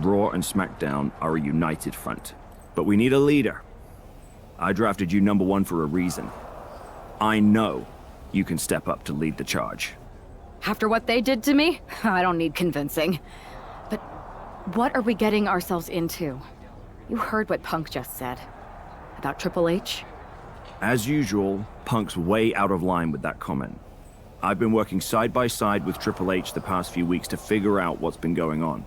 Raw and SmackDown are a united front. But we need a leader. I drafted you number one for a reason. I know you can step up to lead the charge. After what they did to me, I don't need convincing. But what are we getting ourselves into? You heard what Punk just said. About Triple H? As usual, Punk's way out of line with that comment. I've been working side by side with Triple H the past few weeks to figure out what's been going on.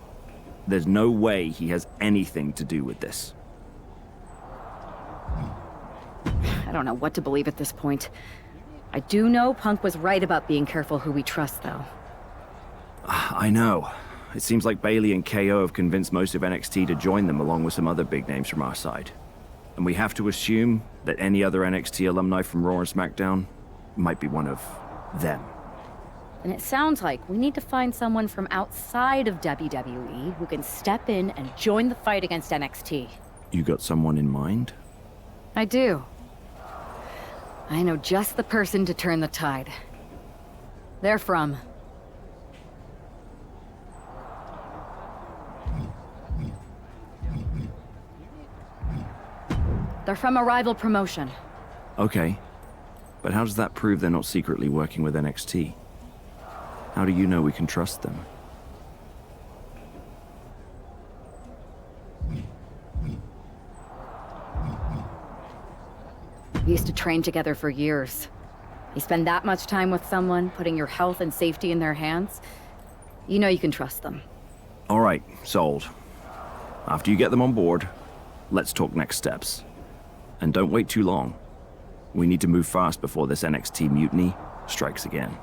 There's no way he has anything to do with this. I don't know what to believe at this point. I do know Punk was right about being careful who we trust, though. I know. It seems like Bailey and KO have convinced most of NXT to join them along with some other big names from our side. And we have to assume that any other NXT alumni from Raw and SmackDown might be one of them. And it sounds like we need to find someone from outside of WWE who can step in and join the fight against NXT. You got someone in mind? I do. I know just the person to turn the tide. They're from... They're from a rival promotion. Okay. But how does that prove they're not secretly working with NXT? How do you know we can trust them? We used to train together for years. You spend that much time with someone, putting your health and safety in their hands, you know you can trust them. All right, sold. After you get them on board, let's talk next steps. And don't wait too long. We need to move fast before this NXT mutiny strikes again.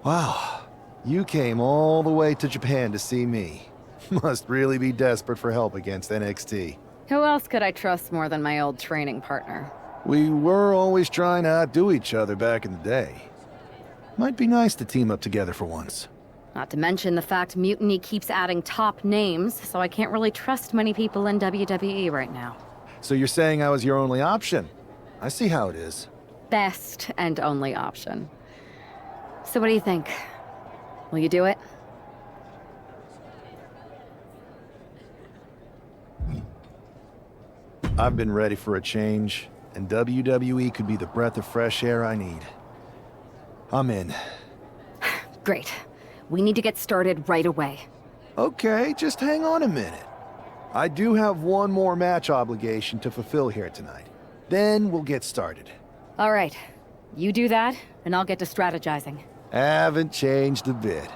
Wow, you came all the way to Japan to see me. Must really be desperate for help against NXT. Who else could I trust more than my old training partner? We were always trying to outdo each other back in the day. Might be nice to team up together for once. Not to mention the fact Mutiny keeps adding top names, so I can't really trust many people in WWE right now. So you're saying I was your only option? I see how it is. Best and only option. So what do you think? Will you do it? I've been ready for a change, and WWE could be the breath of fresh air I need. I'm in. Great. We need to get started right away. Okay, just hang on a minute. I do have one more match obligation to fulfill here tonight. Then we'll get started. All right. You do that, and I'll get to strategizing. Haven't changed a bit.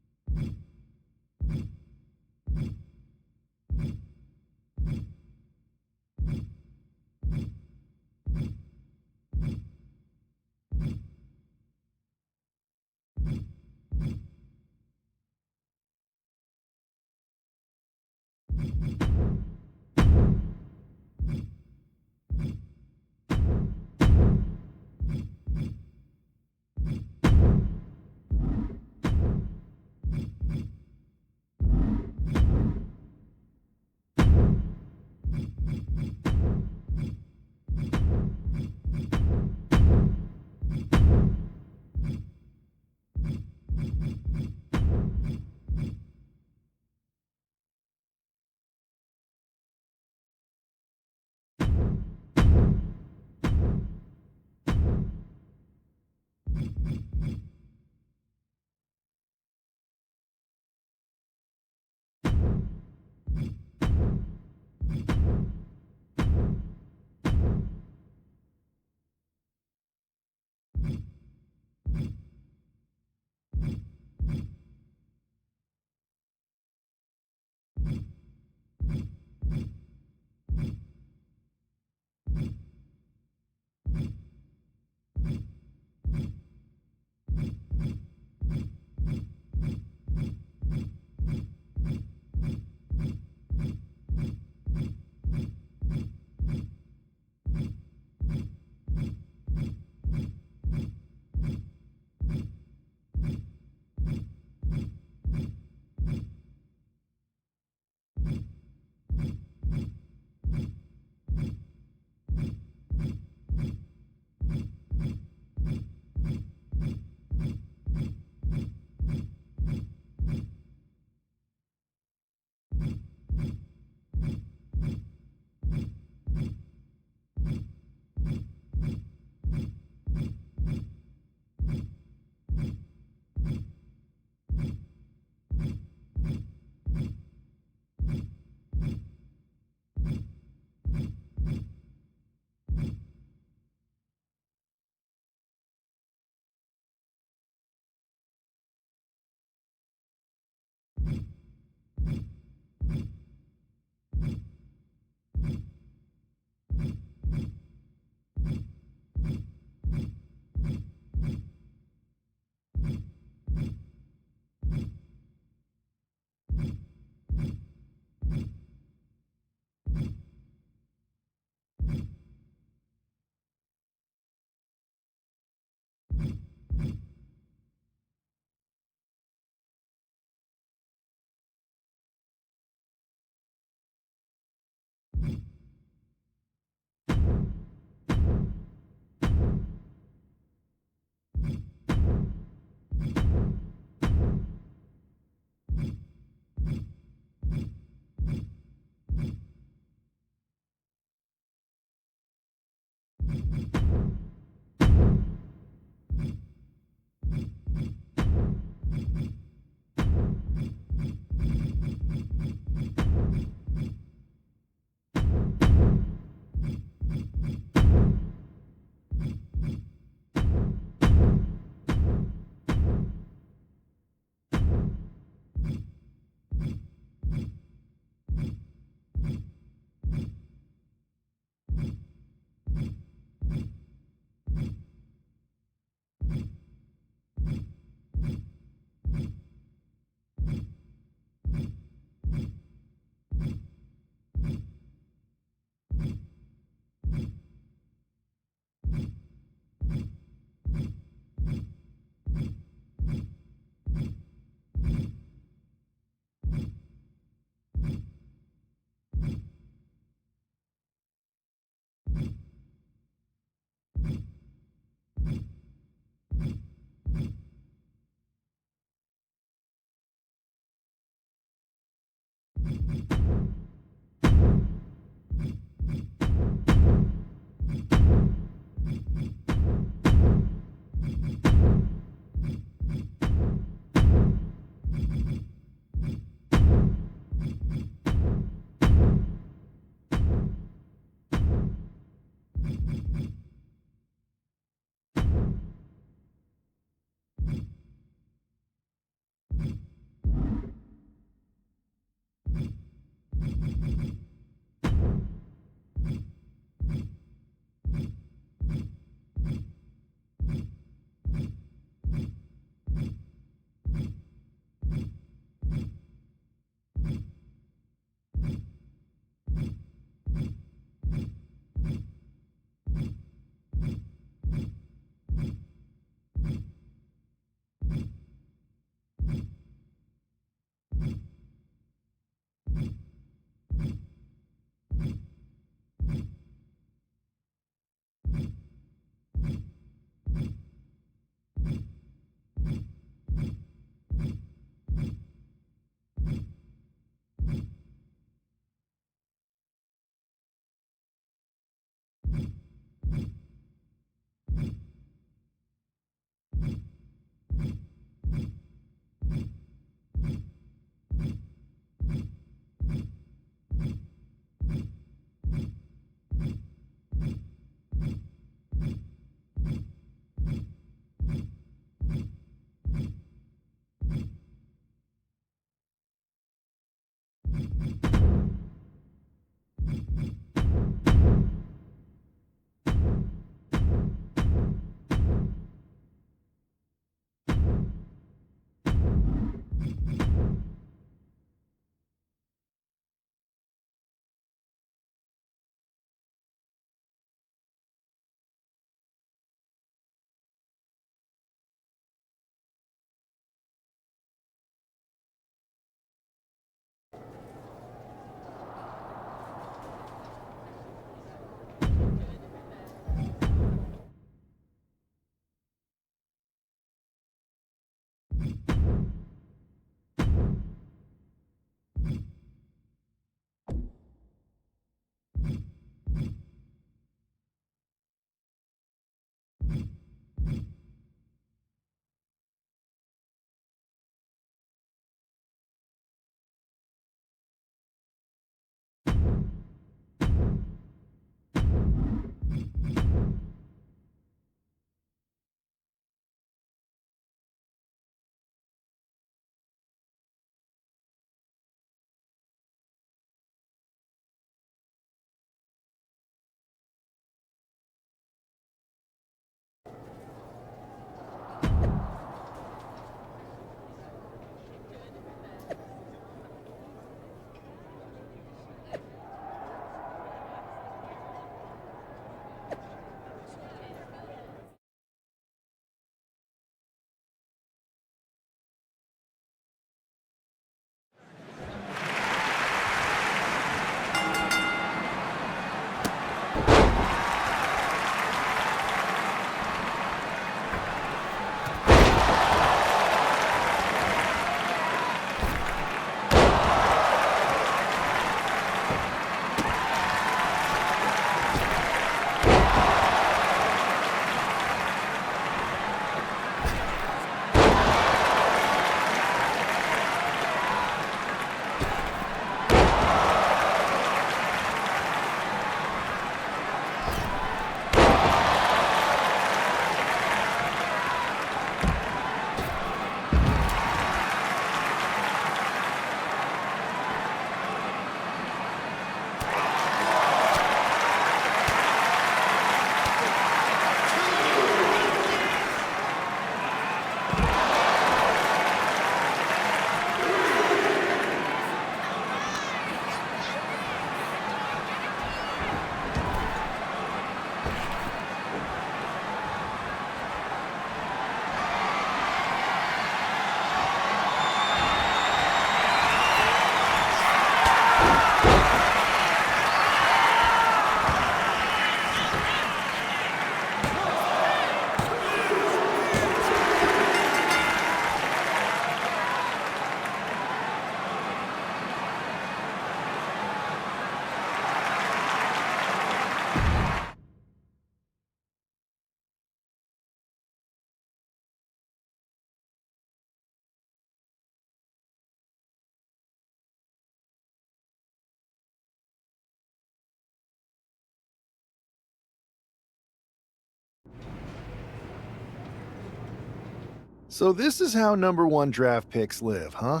So this is how #1 draft picks live, huh?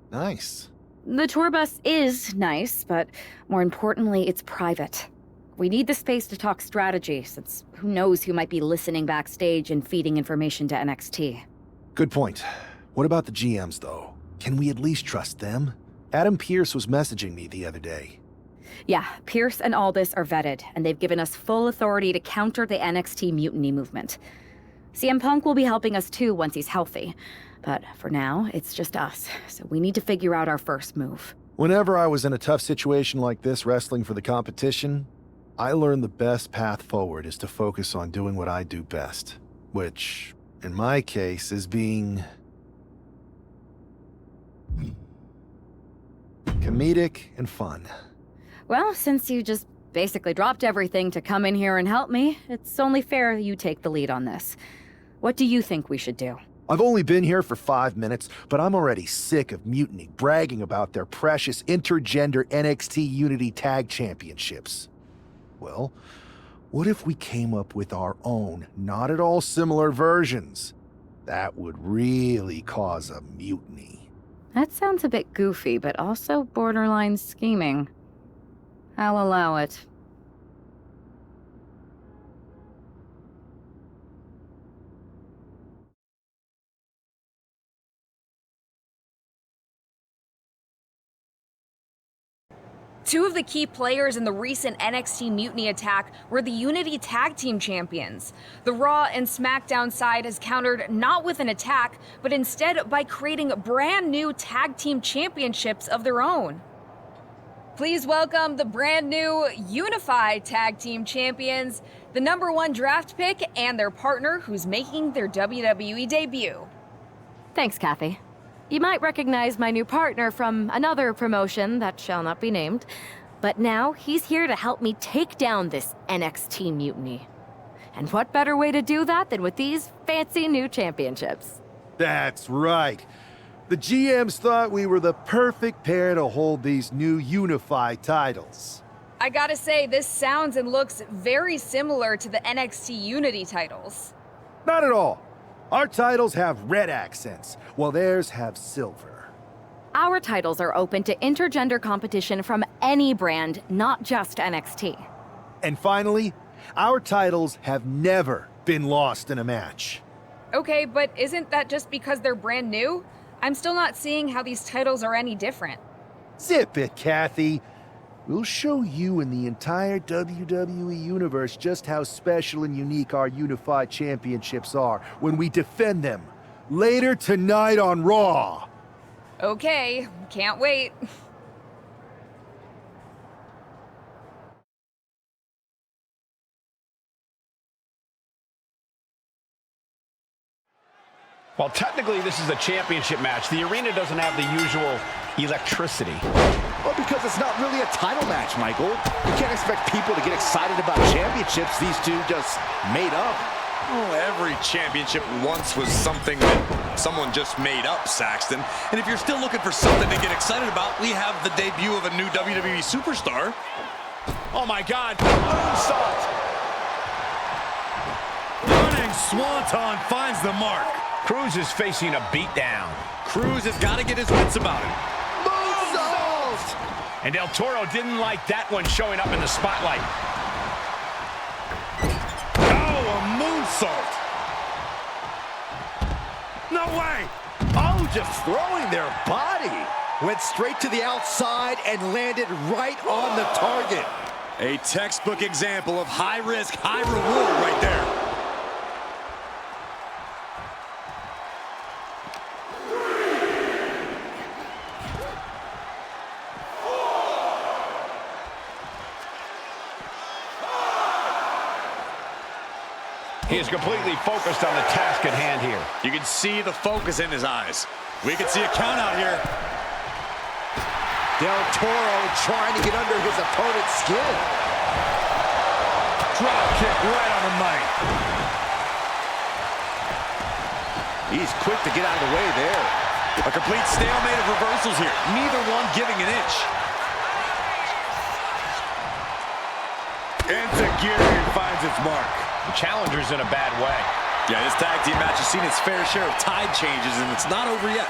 Nice. The tour bus is nice, but more importantly, it's private. We need the space to talk strategy, since who knows who might be listening backstage and feeding information to NXT. Good point. What about the GMs, though? Can we at least trust them? Adam Pearce was messaging me the other day. Yeah, Pierce and Aldis are vetted, and they've given us full authority to counter the NXT mutiny movement. CM Punk will be helping us too once he's healthy. But for now, it's just us, so we need to figure out our first move. Whenever I was in a tough situation like this wrestling for the competition, I learned the best path forward is to focus on doing what I do best. Which, in my case, is being comedic and fun. Well, since you just basically dropped everything to come in here and help me, it's only fair you take the lead on this. What do you think we should do? I've only been here for 5 minutes, but I'm already sick of Mutiny bragging about their precious intergender NXT Unity Tag Championships. Well, what if we came up with our own, not at all similar versions? That would really cause a mutiny. That sounds a bit goofy, but also borderline scheming. I'll allow it. Two of the key players in the recent NXT Mutiny attack were the Unity Tag Team Champions. The Raw and SmackDown side has countered not with an attack, but instead by creating brand new Tag Team Championships of their own. Please welcome the brand new Unified Tag Team Champions, the #1 draft pick, and their partner who's making their WWE debut. Thanks, Kathy. You might recognize my new partner from another promotion that shall not be named, but now he's here to help me take down this NXT mutiny. And what better way to do that than with these fancy new championships? That's right. The GMs thought we were the perfect pair to hold these new unified titles. I gotta say, this sounds and looks very similar to the NXT Unity titles. Not at all. Our titles have red accents, while theirs have silver. Our titles are open to intergender competition from any brand, not just NXT. And finally, our titles have never been lost in a match. Okay, but isn't that just because they're brand new? I'm still not seeing how these titles are any different. Zip it, Kathy. We'll show you and the entire WWE Universe just how special and unique our unified championships are when we defend them later tonight on Raw. Okay, can't wait. While technically this is a championship match, the arena doesn't have the usual electricity. Well, because it's not really a title match, Michael. You can't expect people to get excited about championships these two just made up. Oh, every championship once was something that someone just made up, Saxton. And if you're still looking for something to get excited about, we have the debut of a new WWE superstar. Oh my God, moonsault! Running Swanton finds the mark. Cruz is facing a beatdown. Cruz has got to get his wits about him. Moonsault! And Del Toro didn't like that one showing up in the spotlight. Oh, a moonsault. No way. Oh, just throwing their body. Went straight to the outside and landed right on the target. A textbook example of high risk, high reward right there. He is completely focused on the task at hand here. You can see the focus in his eyes. We can see a count out here. Del Toro trying to get under his opponent's skin. Drop kick right on the mic. He's quick to get out of the way there. A complete stalemate of reversals here. Neither one giving an inch. Enzuigiri finds its mark. The challenger's in a bad way. Yeah, this tag team match has seen its fair share of tide changes, and it's not over yet.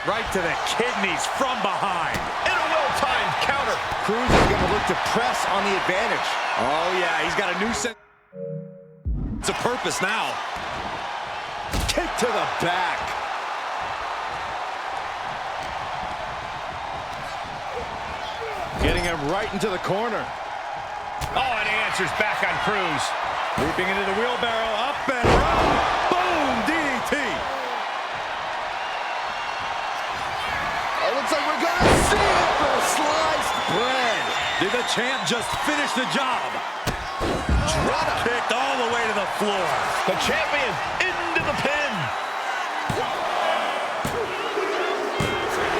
Right to the kidneys from behind. And a well-timed counter. Cruz is going to look to press on the advantage. Oh, yeah, he's got a new sense of purpose now. Kick to the back. Getting him right into the corner. Oh, and he answers back on Cruz. Leaping into the wheelbarrow, up and around. Boom, DDT. Oh, looks like we're going to see it for sliced bread. Did the champ just finish the job? Drop Kicked all the way to the floor. the champion into the pin.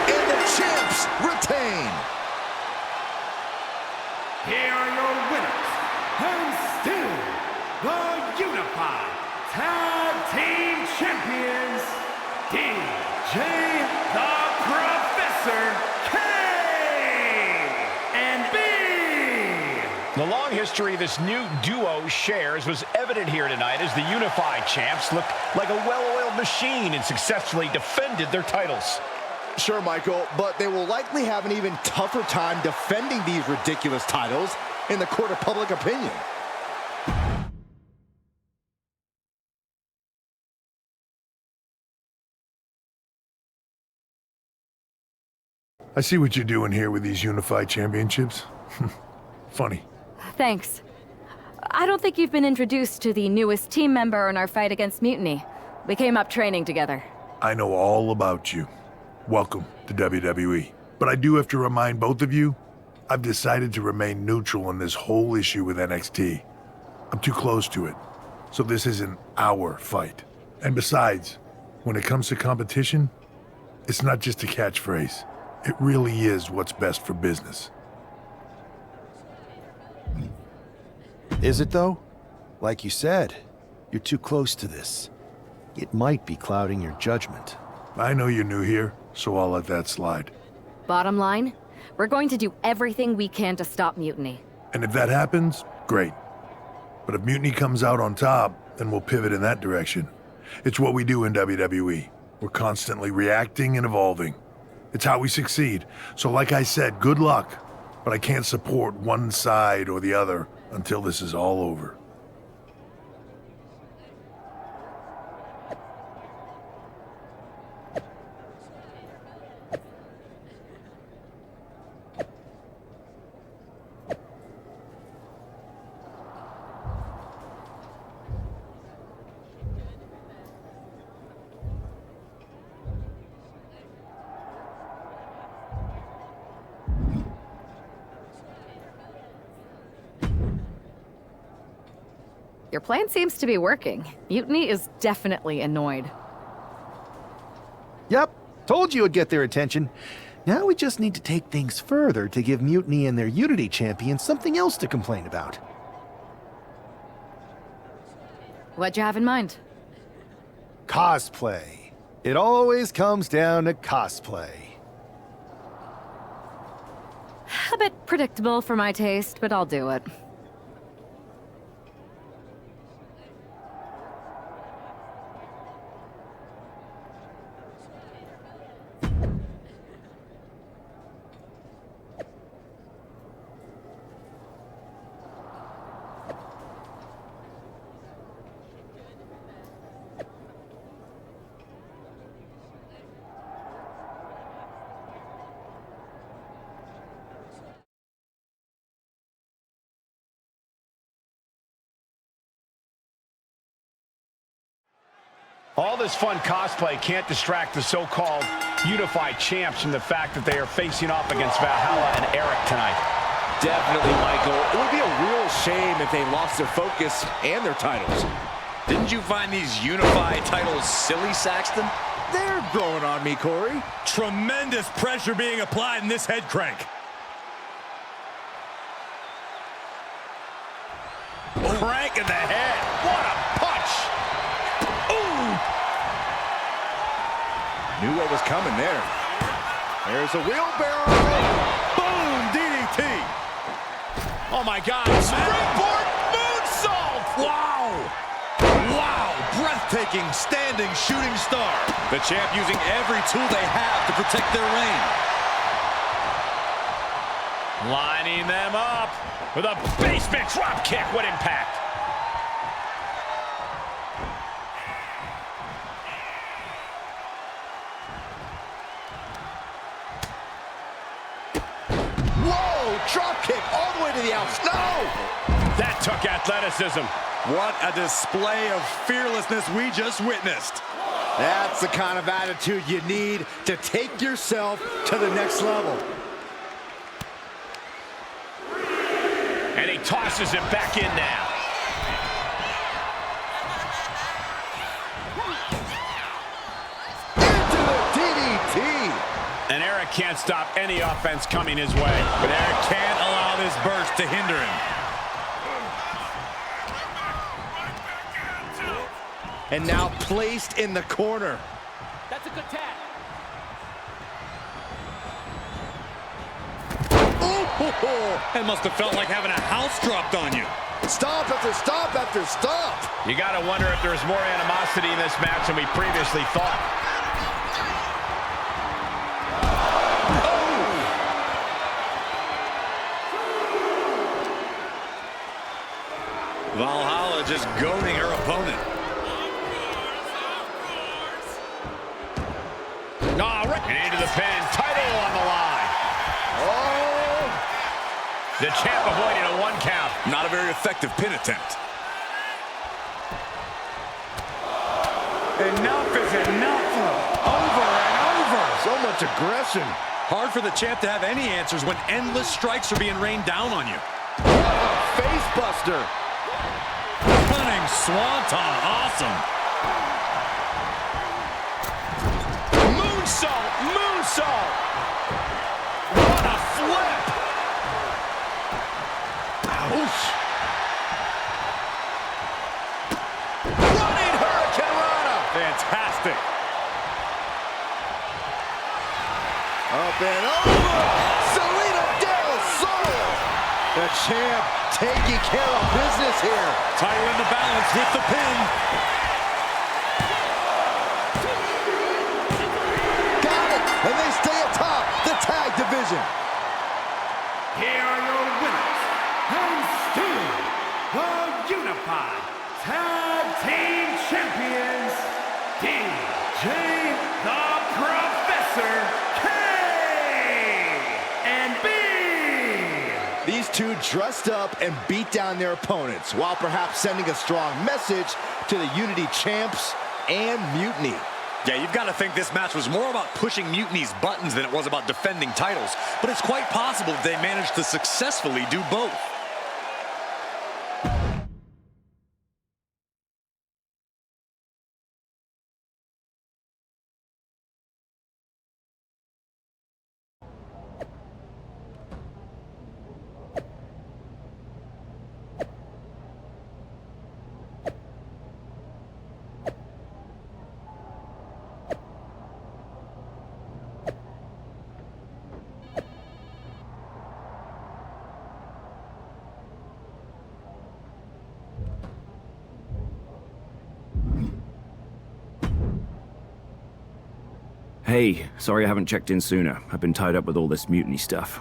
And the champs retain. Here are your winners, and still the Unified Tag Team Champions, DJ the Professor, K and B. The long history this new duo shares was evident here tonight as the Unified Champs looked like a well-oiled machine and successfully defended their titles. Sure, Michael, but they will likely have an even tougher time defending these ridiculous titles in the court of public opinion. I see what you're doing here with these Unified Championships. Funny. Thanks. I don't think you've been introduced to the newest team member in our fight against Mutiny. We came up training together. I know all about you. Welcome to WWE. But I do have to remind both of you, I've decided to remain neutral on this whole issue with NXT. I'm too close to it. So this isn't our fight. And besides, when it comes to competition, it's not just a catchphrase. It really is what's best for business. Is it, though? Like you said, you're too close to this. It might be clouding your judgment. I know you're new here, so I'll let that slide. Bottom line, we're going to do everything we can to stop Mutiny. And if that happens, great. But if Mutiny comes out on top, then we'll pivot in that direction. It's what we do in WWE. We're constantly reacting and evolving. It's how we succeed. So like I said, good luck. But I can't support one side or the other until this is all over. Your plan seems to be working. Mutiny is definitely annoyed. Yep, told you it'd get their attention. Now we just need to take things further to give Mutiny and their Unity champion something else to complain about. What'd you have in mind? Cosplay. It always comes down to cosplay. A bit predictable for my taste, but I'll do it. All this fun cosplay can't distract the so-called Unified Champs from the fact that they are facing off against Valhalla and Eric tonight. Definitely, Michael. It would be a real shame if they lost their focus and their titles. Didn't you find these unified titles silly, Saxton? They're growing on me, Corey. Tremendous pressure being applied in this head crank. Crank in the head. What a punch! Knew what was coming there. There's a wheelbarrow. Boom, DDT. Oh my God! Springboard moonsault. Wow. Wow, breathtaking standing shooting star. The champ using every tool they have to protect their reign. Lining them up with a basement drop kick. What impact! Whoa, drop kick all the way to the outside. No! That took athleticism. What a display of fearlessness we just witnessed. That's the kind of attitude you need to take yourself to the next level. And he tosses him back in now. Into the DDT. And Eric can't stop any offense coming his way. But Eric can't allow this burst to hinder him. And now placed in the corner. That's a good tag. It must have felt like having a house dropped on you. Stomp after stomp after stomp. You gotta wonder if there's more animosity in this match than we previously thought. Valhalla just goading her opponent. And into the pin. Title on the line. Oh! The champ avoiding a 1 count. Not a very effective pin attempt. Enough is enough. Over and over. So much aggression. Hard for the champ to have any answers when endless strikes are being rained down on you. Face buster. Cunning swanton. Awesome. Moonsault! Moonsault! What a flip! Ouch. Running Hurricane Rana. Fantastic. Up and over. Selena Del Sol. The champ taking care of business here. Title in the balance with the pin. And they stay atop the tag division. Here are your winners, and still the Unified Tag Team Champions, DJ the Professor, K and B. These two dressed up and beat down their opponents, while perhaps sending a strong message to the Unity champs and Mutiny. Yeah, you've got to think this match was more about pushing Mutiny's buttons than it was about defending titles. But it's quite possible they managed to successfully do both. Hey, sorry I haven't checked in sooner. I've been tied up with all this mutiny stuff.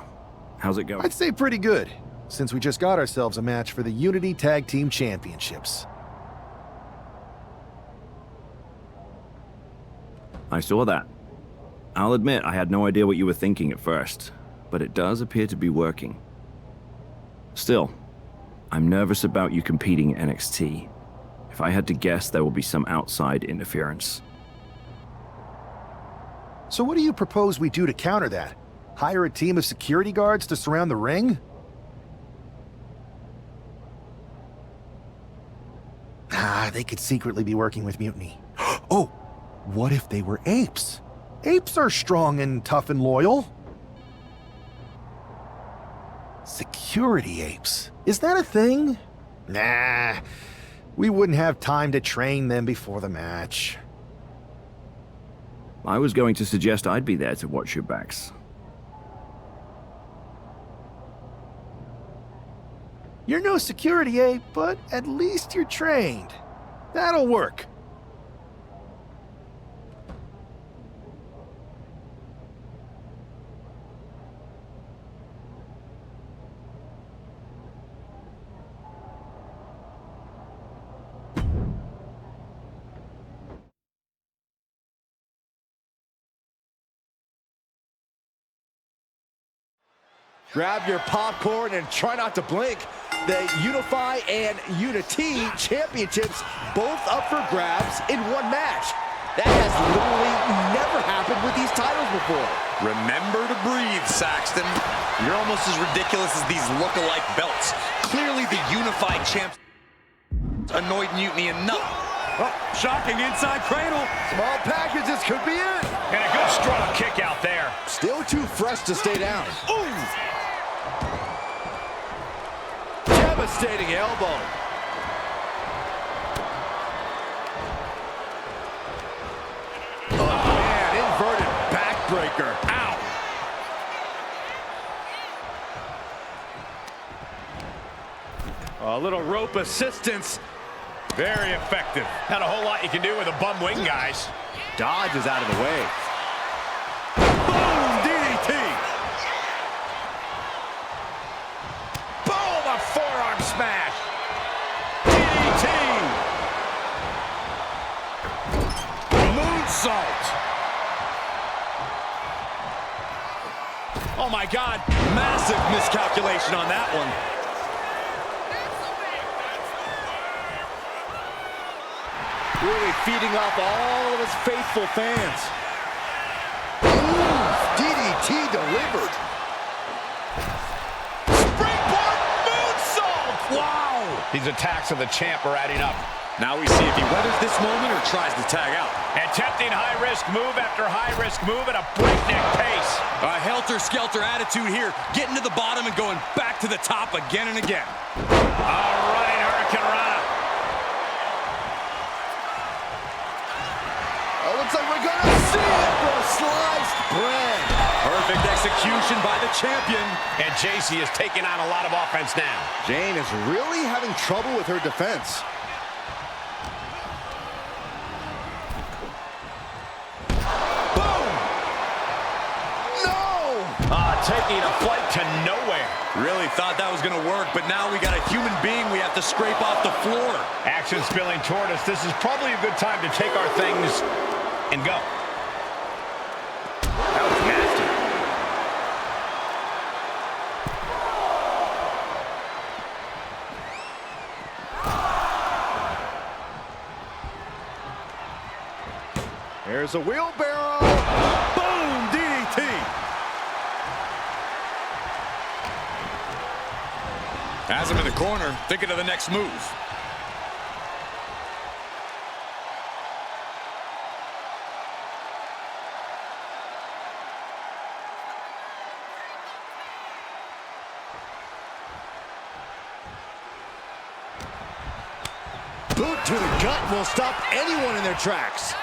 How's it going? I'd say pretty good, since we just got ourselves a match for the Unity Tag Team Championships. I saw that. I'll admit I had no idea what you were thinking at first, but it does appear to be working. Still, I'm nervous about you competing at NXT. If I had to guess, there will be some outside interference. So what do you propose we do to counter that? Hire a team of security guards to surround the ring? They could secretly be working with Mutiny. Oh, what if they were apes? Apes are strong and tough and loyal. Security apes. Is that a thing? Nah, we wouldn't have time to train them before the match. I was going to suggest I'd be there to watch your backs. You're no security, eh? But at least you're trained. That'll work. Grab your popcorn and try not to blink. The Unify and Unity championships both up for grabs in one match. That has literally never happened with these titles before. Remember to breathe, Saxton. You're almost as ridiculous as these look-alike belts. Clearly the Unified champs annoyed Mutiny enough. Oh, shocking inside cradle. Small packages could be it. And a good strong kick out there. Still too fresh to stay down. Ooh! Devastating elbow. Oh man, inverted backbreaker. Ow! A little rope assistance. Very effective. Not a whole lot you can do with a bum wing, guys. Dodge is out of the way. Boom! DDT! Boom! A forearm smash! DDT! Moonsault! Oh my God! Massive miscalculation on that one. Really feeding off all of his faithful fans. Ooh, DDT delivered. Springboard moonsault! Wow! These attacks of the champ are adding up. Now we see if he weathers this moment or tries to tag out. Attempting high-risk move after high-risk move at a breakneck pace. A helter-skelter attitude here, getting to the bottom and going back to the top again and again. All right, Hurricane Rana. Oh, looks like we're gonna see it for a sliced bread. Perfect execution by the champion. And JC is taking on a lot of offense now. Jane is really having trouble with her defense. Boom! No! Taking a flight to nowhere. Really thought that was going to work, but now we got a human being we have to scrape off the floor. Action spilling toward us. This is probably a good time to take our things and go. That was nasty. There's a wheelbarrow. Boom! DDT. Has him in the corner, thinking of the next move. Boot to the gut will stop anyone in their tracks.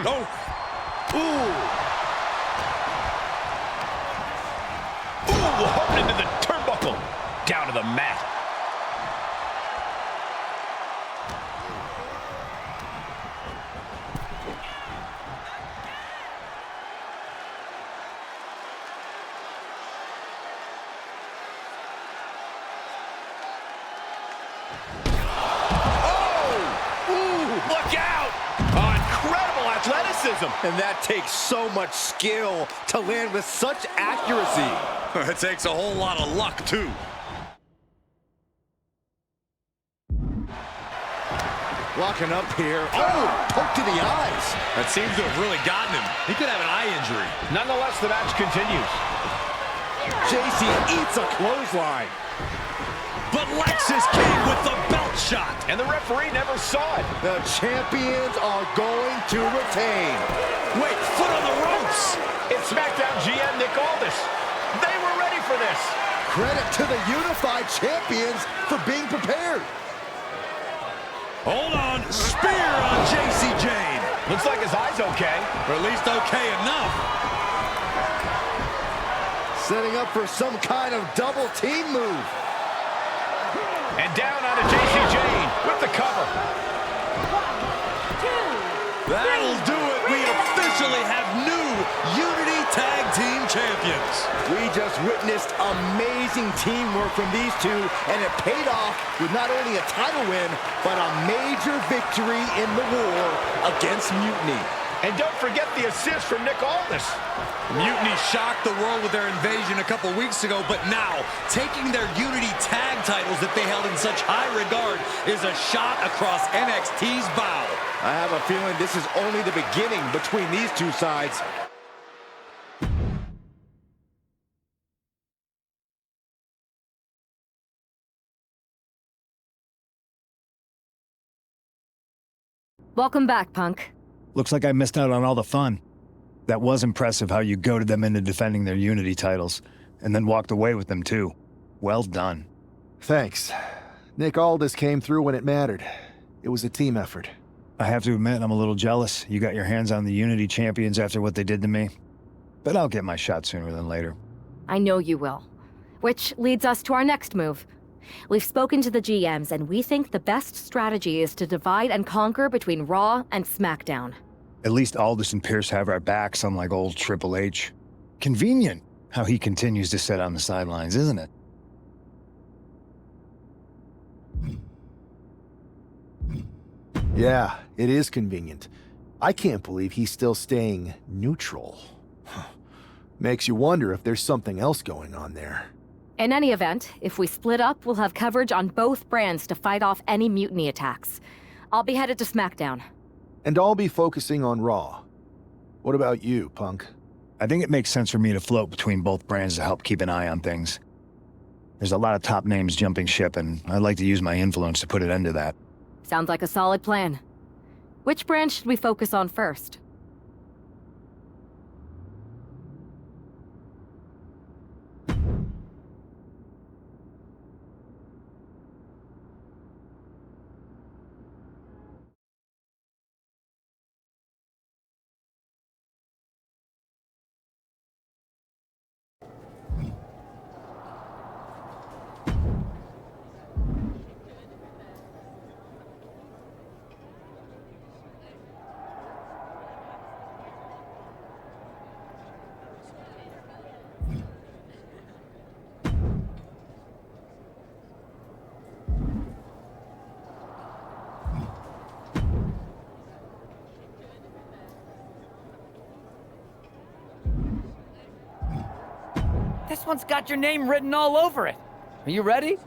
Oh! Ooh! Ooh! Hooked into the turnbuckle. Down to the mat. And that takes so much skill to land with such accuracy. It takes a whole lot of luck, too. Locking up here. Oh, poke to the eyes. That seems to have really gotten him. He could have an eye injury. Nonetheless, the match continues. JC eats a clothesline. But Lexus came with the belt shot. And the referee never saw it. The champions are going to retain. Wait, foot on the ropes. It's SmackDown GM Nick Aldis. They were ready for this. Credit to the Unified Champions for being prepared. Hold on, spear on JC Jane. Looks like his eye's okay. Or at least okay enough. Setting up for some kind of double team move. And down onto JC Jane with the cover. That'll do it. We officially have new Unity Tag Team Champions. We just witnessed amazing teamwork from these two, and it paid off with not only a title win, but a major victory in the war against Mutiny. And don't forget the assist from Nick Aldis. Mutiny shocked the world with their invasion a couple weeks ago, but now, taking their Unity Tag titles that they held in such high regard is a shot across NXT's bow. I have a feeling this is only the beginning between these two sides. Welcome back, Punk. Looks like I missed out on all the fun. That was impressive how you goaded them into defending their Unity titles, and then walked away with them too. Well done. Thanks. Nick Aldis came through when it mattered. It was a team effort. I have to admit, I'm a little jealous. You got your hands on the Unity champions after what they did to me. But I'll get my shot sooner than later. I know you will. Which leads us to our next move. We've spoken to the GMs, and we think the best strategy is to divide and conquer between Raw and SmackDown. At least Aldis and Pierce have our backs, unlike old Triple H. Convenient how he continues to sit on the sidelines, isn't it? Yeah, it is convenient. I can't believe he's still staying neutral. Makes you wonder if there's something else going on there. In any event, if we split up, we'll have coverage on both brands to fight off any mutiny attacks. I'll be headed to SmackDown. And I'll be focusing on Raw. What about you, Punk? I think it makes sense for me to float between both brands to help keep an eye on things. There's a lot of top names jumping ship, and I'd like to use my influence to put an end to that. Sounds like a solid plan. Which brand should we focus on first? This one's got your name written all over it. Are you ready?